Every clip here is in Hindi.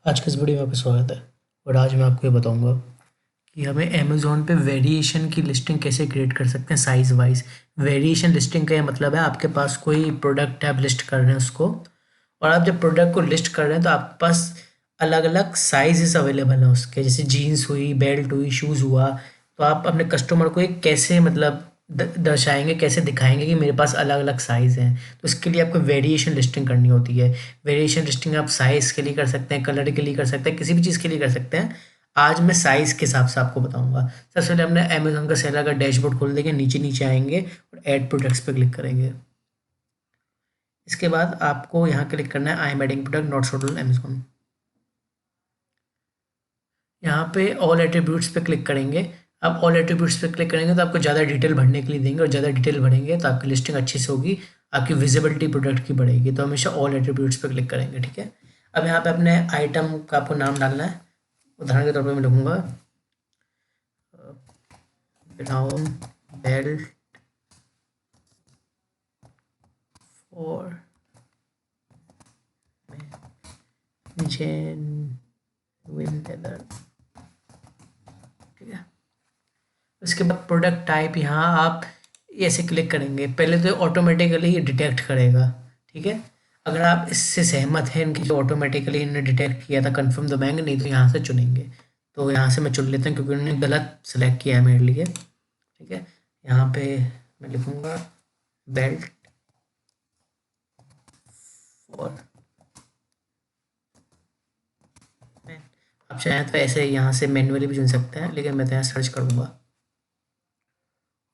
आज के इस वीडियो में आपका स्वागत है। और आज मैं आपको ये बताऊंगा कि हमें अमेज़ॉन पे वेरिएशन की लिस्टिंग कैसे क्रिएट कर सकते हैं साइज़ वाइज। वेरिएशन लिस्टिंग का ये मतलब है आपके पास कोई प्रोडक्ट है, आप लिस्ट कर रहे हैं उसको, और आप जब प्रोडक्ट को लिस्ट कर रहे हैं तो आपके पास अलग अलग साइजेस अवेलेबल हैं उसके, जैसे जीन्स हुई, बेल्ट हुई, शूज़ हुआ। तो आप अपने कस्टमर को ये कैसे मतलब दर्शाएंगे, कैसे दिखाएंगे कि मेरे पास अलग अलग साइज़ हैं। तो इसके लिए आपको वेरिएशन लिस्टिंग करनी होती है। वेरिएशन लिस्टिंग आप साइज़ के लिए कर सकते हैं, कलर के लिए कर सकते हैं, किसी भी चीज़ के लिए कर सकते हैं। आज मैं साइज़ के हिसाब से आपको बताऊंगा। सबसे पहले हमने अमेज़ॉन का सेलर का डैशबोर्ड खोल देंगे, नीचे नीचे आएंगे और ऐड प्रोडक्ट्स पे क्लिक करेंगे। इसके बाद आपको यहाँ क्लिक करना है I am adding product not sold Amazon. यहाँ पे ऑल एट्रीब्यूट्स पे क्लिक करेंगे। आप ऑल एट्रीब्यूट्स पे क्लिक करेंगे तो आपको ज़्यादा डिटेल भरने के लिए देंगे, और ज़्यादा डिटेल भरेंगे तो आपकी लिस्टिंग अच्छी से होगी, आपकी विजिबिलिटी प्रोडक्ट की बढ़ेगी। तो हमेशा ऑल एट्रीब्यूट्स पे क्लिक करेंगे, ठीक है। अब यहाँ पे अपने आइटम का आपको नाम डालना है। उदाहरण के तौर पे मैं लिखूँगा brown belt for genuine leather, ठीक है। उसके बाद प्रोडक्ट टाइप यहाँ आप ऐसे क्लिक करेंगे, पहले तो ऑटोमेटिकली ये डिटेक्ट करेगा, ठीक है। अगर आप इससे सहमत हैं इनकी जो ऑटोमेटिकली इन्होंने डिटेक्ट किया था, कंफर्म दबाएंगे, नहीं तो यहाँ से चुनेंगे। तो यहाँ से मैं चुन लेता हूँ क्योंकि उन्होंने गलत सेलेक्ट किया है मेरे लिए, ठीक है। यहाँ पे मैं लिखूँगा बेल्ट फॉर मैन। आप चाहें तो ऐसे यहाँ से मैन्युअली भी चुन सकते हैं, लेकिन मैं तो यहाँ सर्च करूँगा।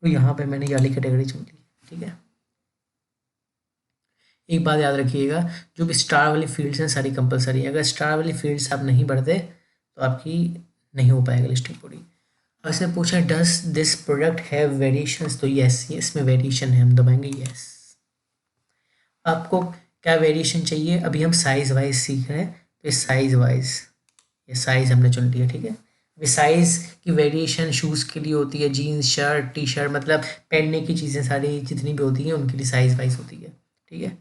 तो यहाँ पे मैंने ये वाली कैटेगरी चुन ली, ठीक है। एक बात याद रखिएगा, जो भी स्टार वाली फील्ड्स हैं सारी कंपलसरी है। अगर स्टार वाली फील्ड्स आप नहीं भरते तो आपकी नहीं हो पाएगा लिस्टिंग पूरी। अब इसने पूछा does this product have variations, तो यस, ये इसमें वेरिएशन है, हम दबाएंगे यस। आपको क्या वेरिएशन चाहिए, अभी हम साइज़ वाइज सीख रहे हैं, तो इस साइज़ वाइज ये साइज़ हमने चुन लिया, ठीक है। अभी साइज़ की वेरिएशन शूज़ के लिए होती है, जीन्स, शर्ट, टी शर्ट, मतलब पहनने की चीज़ें सारी जितनी भी होती हैं उनके लिए साइज़ वाइज होती है, ठीक है।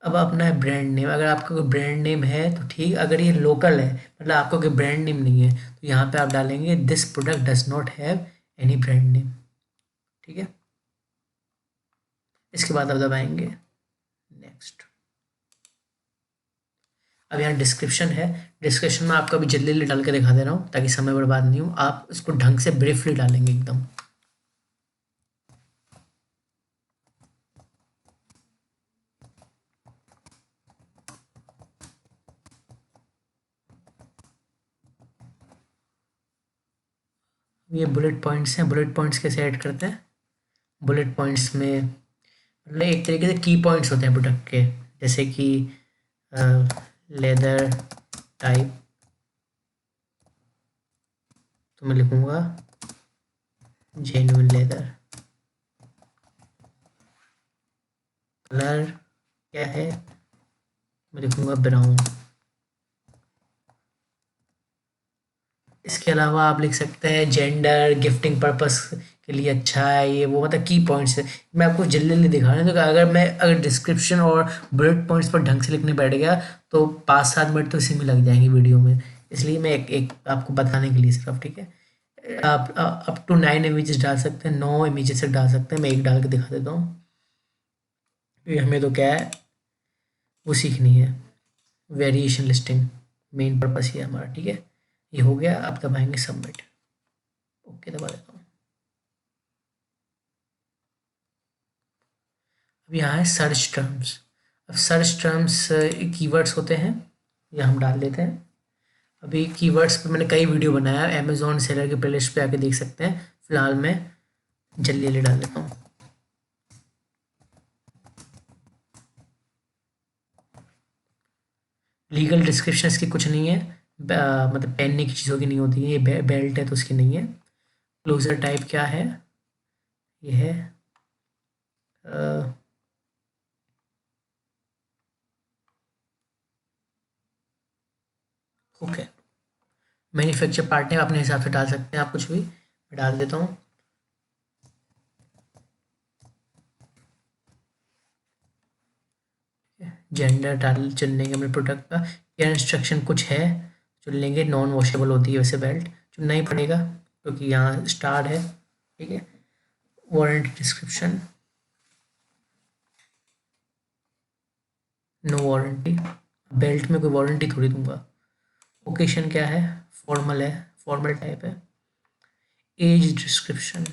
अब अपना है ब्रांड नेम, अगर आपका कोई ब्रांड नेम है तो ठीक, अगर ये लोकल है मतलब आपका कोई ब्रांड नेम नहीं है तो यहाँ पे आप डालेंगे this product does not have any brand name, ठीक है। इसके बाद आप दबाएंगे नेक्स्ट। अब यहाँ डिस्क्रिप्शन है, डिस्क्रिप्शन में आपको अभी जल्दी जल्दी डाल के दिखा दे रहा हूँ ताकि समय बर्बाद नहीं हो। आप इसको ढंग से ब्रीफली डालेंगे एकदम। ये बुलेट पॉइंट्स हैं, बुलेट पॉइंट्स कैसे ऐड करते हैं। बुलेट पॉइंट्स में मतलब एक तरीके से की पॉइंट्स होते हैं प्रोडक्ट के, जैसे कि लेदर टाइप, तो मैं लिखूँगा जेन्युइन लेदर। कलर क्या है, मैं लिखूँगा ब्राउन। इसके अलावा आप लिख सकते हैं जेंडर, गिफ्टिंग पर्पस के लिए अच्छा है ये वो, मतलब की पॉइंट्स है। मैं आपको जल्दी जल्दी दिखा रहा हूँ, तो अगर डिस्क्रिप्शन और बुलेट पॉइंट्स पर ढंग से लिखने बैठ गया तो 5-7 मिनट तो इसी में लग जाएंगे वीडियो में। इसलिए मैं एक एक आपको बताने के लिए सिर्फ, ठीक है। आप अप टू 9 इमेजेस डाल सकते हैं, 9 इमेजेस तक डाल सकते हैं। मैं एक डाल के दिखा देता हूँ। ये हमें तो क्या है वो सीखनी है, वेरिएशन लिस्टिंग मेन पर्पस ये है हमारा, ठीक है। ये हो गया, आप दबाएंगे सबमिट, ओके दबा देता हूँ। अब यहाँ है सर्च टर्म्स। अब सर्च टर्म्स कीवर्ड्स होते हैं, ये हम डाल देते हैं। अभी कीवर्ड्स पे मैंने कई वीडियो बनाया है, अमेजोन सेलर की प्लेलिस्ट पे आके देख सकते हैं। फिलहाल मैं जल्दी जल्दी डाल देता हूँ। लीगल डिस्क्रिप्शन इसकी कुछ नहीं है, मतलब पहनने की चीज़ों की नहीं होती है। ये बेल्ट है तो उसकी नहीं है। क्लोजर टाइप क्या है, ये है ओके। मैन्युफैक्चर पार्टनर अपने हिसाब से डाल सकते हैं आप कुछ भी, मैं डाल देता हूँ। जेंडर डाल चुन लेंगे अपने प्रोडक्ट का। केयर इंस्ट्रक्शन कुछ है चुन लेंगे, नॉन वॉशेबल होती है वैसे बेल्ट, चुनना ही पड़ेगा क्योंकि यहाँ स्टार है, ठीक है। Warranty description, no warranty, belt में कोई वारंटी थोड़ी दूंगा। ओकेशन क्या है, फॉर्मल है, फॉर्मल टाइप है। एज डिस्क्रिप्शन,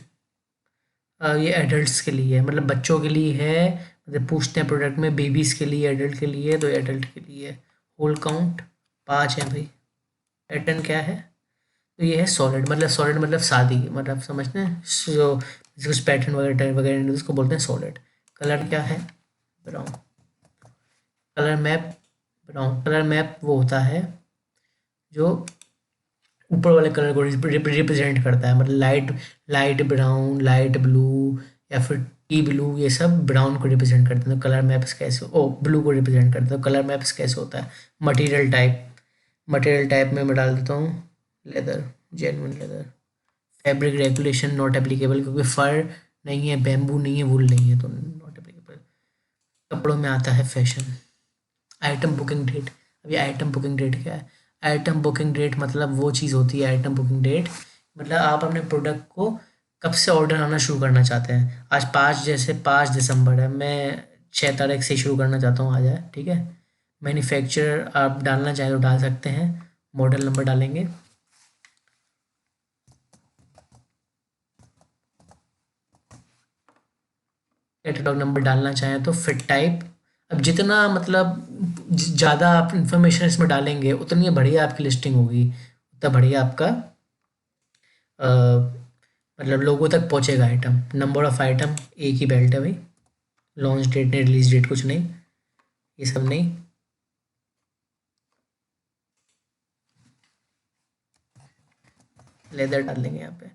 ये एडल्ट्स के लिए है, मतलब बच्चों के लिए है, मतलब पूछते हैं प्रोडक्ट में बेबीज़ के लिए एडल्ट के लिए, तो एडल्ट के लिए है। होल काउंट 5 है भाई। पैटर्न क्या है, तो ये है सॉलिड, मतलब सॉलिड मतलब सादी, मतलब समझते हैं जो कुछ पैटर्न वगैरह वगैरह नहीं, उसको बोलते हैं सॉलिड। कलर क्या है, brown. Colour map, brown colour map वो होता है जो ऊपर वाले कलर को रिप्रेजेंट करता है, मतलब light light brown, light blue या फिर टी ब्लू, ये सब ब्राउन को रिप्रेजेंट करते हैं। तो कलर मैप्स कैसे, ओ ब्लू को रिप्रेजेंट करते हैं। तो कलर मैप्स कैसे होता है, मटेरियल टाइप, मटेरियल टाइप में मैं डाल देता हूँ leather, genuine leather. Fabric regulation not applicable, क्योंकि फर नहीं है, बैम्बू नहीं है, वुल नहीं है, तो नॉट एप्लीकेबल। कपड़ों में आता है फैशन। आइटम बुकिंग डेट, अभी आइटम बुकिंग डेट क्या है, आइटम बुकिंग डेट मतलब वो चीज़ होती है आइटम बुकिंग डेट, मतलब आप अपने प्रोडक्ट को कब से ऑर्डर आना शुरू करना चाहते हैं। आज 5, जैसे 5 दिसंबर है, मैं 6 तारीख से शुरू करना चाहता हूँ, आ जाए, ठीक है। मैन्युफैक्चरर आप डालना चाहें तो डाल सकते हैं, मॉडल नंबर डालेंगे, कैटलॉग नंबर डालना चाहें तो फिट टाइप। अब जितना मतलब ज़्यादा आप इंफॉर्मेशन इसमें डालेंगे उतनी बढ़िया आपकी लिस्टिंग होगी, उतना बढ़िया आपका अ, मतलब लोगों तक पहुंचेगा आइटम। नंबर ऑफ आइटम, एक ही बेल्ट है भाई, लॉन्च डेट नहीं, रिलीज डेट कुछ नहीं, ये सब नहीं। लेदर डाल देंगे यहाँ पे।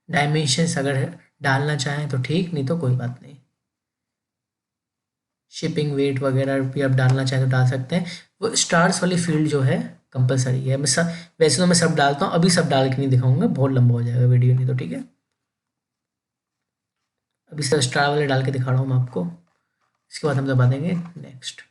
डायमेंशंस अगर डालना चाहें तो ठीक, नहीं तो कोई बात नहीं। शिपिंग वेट वगैरह भी आप डालना चाहें तो डाल सकते हैं। वो स्टार्स वाली फील्ड जो है कंपलसरी है। मैं सब, वैसे तो मैं सब डालता हूँ, अभी सब डाल के नहीं दिखाऊंगा, बहुत लंबा हो जाएगा वीडियो, नहीं तो ठीक है। अभी सब स्टार वाले डाल के दिखा रहा हूँ मैं आपको, इसके बाद हम दबा देंगे नेक्स्ट।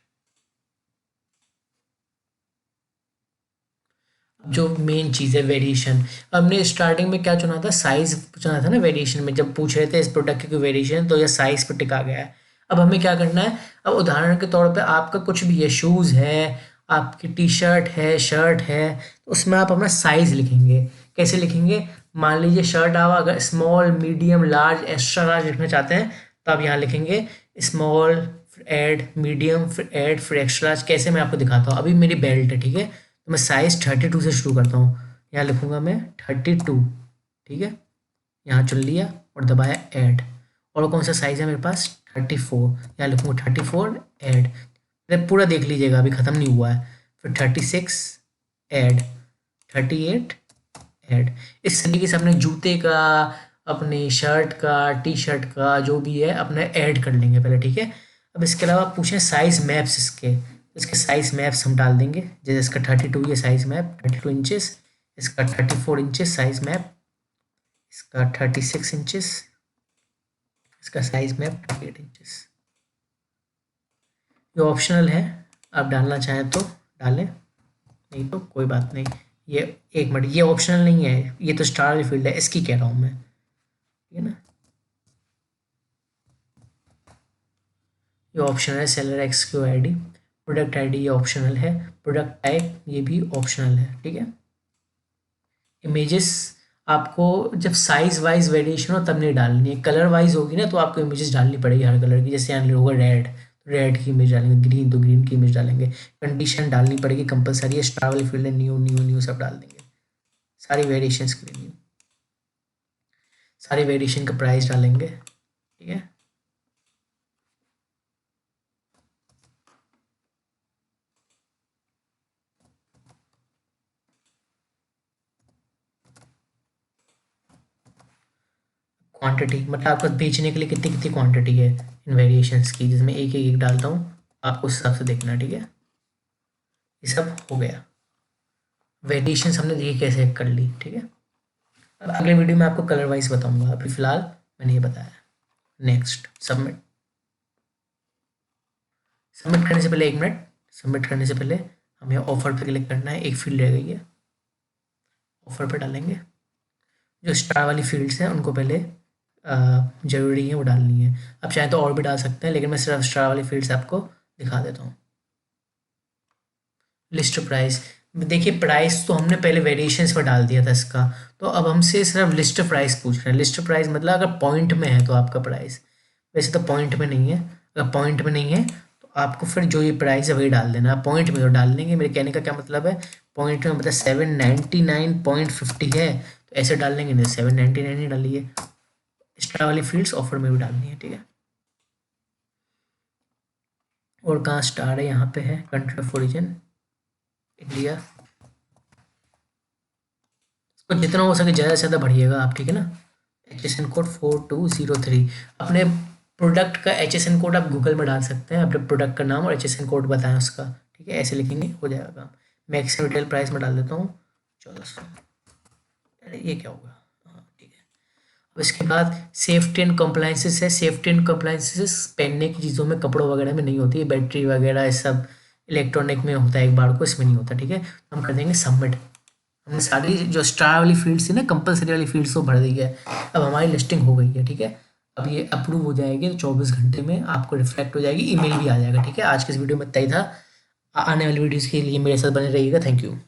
जो मेन चीज़ है वेरिएशन, हमने स्टार्टिंग में क्या चुना था, साइज चुना था ना। वेरिएशन में जब पूछ रहे थे इस प्रोडक्ट की कोई वेरिएशन, तो यह साइज पर टिका गया है। अब हमें क्या करना है, अब उदाहरण के तौर पे आपका कुछ भी है, शूज़ है, आपकी टी शर्ट है, शर्ट है, तो उसमें आप अपना साइज़ लिखेंगे। कैसे लिखेंगे, मान लीजिए शर्ट आप अगर small, medium, large, extra large लिखना चाहते हैं तो आप यहाँ लिखेंगे स्मॉल, फिर ऐड, मीडियम, फिर ऐड, फिर एक्स्ट्रा लार्ज। कैसे मैं आपको दिखाता हूँ, अभी मेरी बेल्ट है, ठीक है, तो मैं साइज़ 32 से शुरू करता हूँ। यहाँ लिखूँगा मैं 32, ठीक है, यहाँ चुन लिया और दबाया ऐड। और कौन सा साइज़ है मेरे पास, 34, यहाँ लिखूँगा 34 ऐड। अरे पूरा देख लीजिएगा, अभी ख़त्म नहीं हुआ है। फिर 36 ऐड, 38 ऐड। इस तरीके से अपने जूते का, अपने शर्ट का, टी शर्ट का, जो भी है अपने ऐड कर लेंगे पहले, ठीक है। अब इसके अलावा पूछें साइज़ मैप्स इसके, इसके साइज़ मैप्स हम डाल देंगे। जैसे इसका 32 ये साइज़ मैप 32 इंचेस, इसका 34 इंचेस साइज़ मैप, इसका 36 इंचेस, इसका साइज़ मैप 38 इंचेस। ये ऑप्शनल है, आप डालना चाहें तो डालें, नहीं तो कोई बात नहीं। ये एक मिनट, ये ऑप्शनल नहीं है, ये तो स्टार वाली फील्ड है, इसकी कह रहा हूँ मैं, ठीक है ना। ये ऑप्शनल है, सेलर एक्सक्यू आईडी, प्रोडक्ट आईडी ये ऑप्शनल है, प्रोडक्ट टाइप ये भी ऑप्शनल है, ठीक है। इमेजेस आपको जब साइज वाइज वेरिएशन हो तब नहीं डालनी है, कलर वाइज होगी ना तो आपको इमेजेस डालनी पड़ेगी हर कलर की। जैसे यहाँ होगा रेड, तो रेड की इमेज डालेंगे, ग्रीन तो ग्रीन की इमेज डालेंगे। कंडीशन डालनी पड़ेगी कंपलसरी है, स्टार वाली फील्ड है, न्यू न्यू न्यू सब डाल देंगे, सारी वेरिएशंस के लिए न्यू, सारी वेरिएशन का प्राइस डालेंगे, ठीक है। क्वांटिटी मतलब आपको बेचने के लिए कितनी कितनी क्वांटिटी है इन वेरिएशंस की, जिसमें एक एक डालता हूँ, आपको उस हिसाब से देखना, ठीक है। ये सब हो गया, वेरिएशंस हमने देखी कैसे कर ली, ठीक है। अब अगले वीडियो में आपको कलर वाइज बताऊंगा, अभी फिलहाल मैंने ये बताया। Next submit. सबमिट करने से पहले 1 मिनट, सबमिट करने से पहले हमें ऑफर पे क्लिक करना है। एक फील्ड रह गई है, ऑफर पे डालेंगे। जो स्टार वाली फील्ड्स हैं उनको पहले ज़रूरी है वो डालनी है। अब चाहे तो और भी डाल सकते हैं, लेकिन मैं सिर्फ स्टार वाली फील्ड्स आपको दिखा देता हूँ। लिस्ट प्राइस, देखिए प्राइस तो हमने पहले वेरिएशंस पर डाल दिया था इसका, तो अब हमसे सिर्फ लिस्ट प्राइस पूछ रहे हैं। लिस्ट प्राइस मतलब अगर पॉइंट में है तो आपका प्राइस, वैसे तो पॉइंट में नहीं है। अगर पॉइंट में नहीं है तो आपको फिर जो ये प्राइस है वही डाल देना। आप पॉइंट में तो डाल देंगे, मेरे कहने का क्या मतलब है, पॉइंट में मतलब 799.50 है तो ऐसे डाल देंगे, नहीं 799 ही डालिए। स्टार वाली फील्ड्स ऑफर में भी डालनी है, ठीक है। और कहाँ स्टार है, यहाँ पे है कंट्री ऑफ ओरिजिन इंडिया। तो जितना हो सके ज़्यादा से ज़्यादा बढ़िएगा आप, ठीक है ना। HSN कोड 4203, अपने प्रोडक्ट का HSN कोड आप गूगल में डाल सकते हैं, अपने प्रोडक्ट का नाम और HSN कोड बताएं उसका, ठीक है। ऐसे लिखेंगे हो जाएगा काम। मैक्सिमम रिटेल प्राइस में डाल देता हूँ 1400। अरे ये क्या होगा, हाँ ठीक है। अब इसके बाद सेफ्टी एंड कंप्लाइंसेस है। सेफ्टी एंड कंप्लाइंसेस पहनने की चीज़ों में, कपड़ों वगैरह में नहीं होती है, बैटरी वगैरह ये सब इलेक्ट्रॉनिक में होता है एक बार को, इसमें नहीं होता, ठीक है। तो हम कर देंगे सबमिट। हमने सारी जो स्टार वाली फील्ड्स थी ना, कंपलसरी वाली फील्ड्स को भर दी है। अब हमारी लिस्टिंग हो गई है, ठीक है। अब ये अप्रूव हो जाएगी तो 24 घंटे में आपको रिफ्लेक्ट हो जाएगी, ईमेल भी आ जाएगा, ठीक है। आज के इस वीडियो में इतना ही था। आने वाली वीडियोज़ के लिए मेरे साथ बने रहिएगा। Thank you.